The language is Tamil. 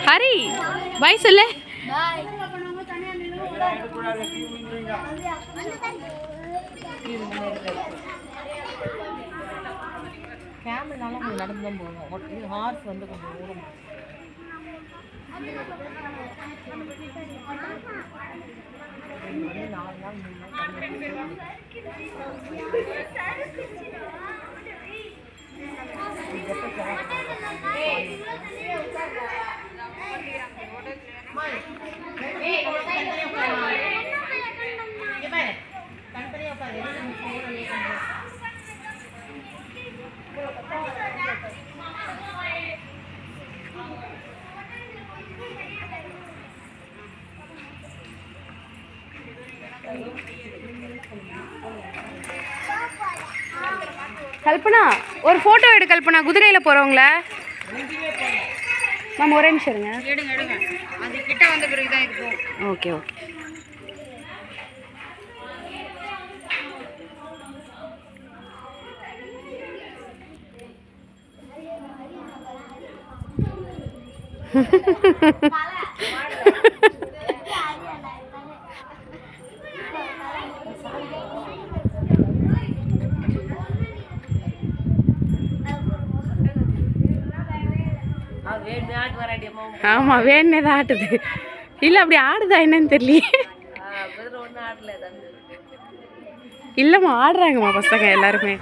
ஹரி பாய் சொல்லு. கேமல்னால கொஞ்சம் நடந்து தான் போகணும். ஹார்ஸ் வந்து கொஞ்சம் தூரம். வந்து 4 நாள் 3 நாள் கல்பனா ஒரு ஃபோட்டோ எடு கல்பனா, குதிரையில் போகிறவங்கள. மேம் ஒரே நிமிஷம் இருங்க. எடுங்க எடுங்க, அது கிட்ட வந்த பிறகு தான் இருக்கும். Okay okay. ஆமாம் வேணே தான் ஆட்டுது. இல்லை அப்படி ஆடுதா என்னன்னு தெரியலையே. இல்லைம்மா ஆடுறாங்கம்மா பசங்க எல்லாருமே.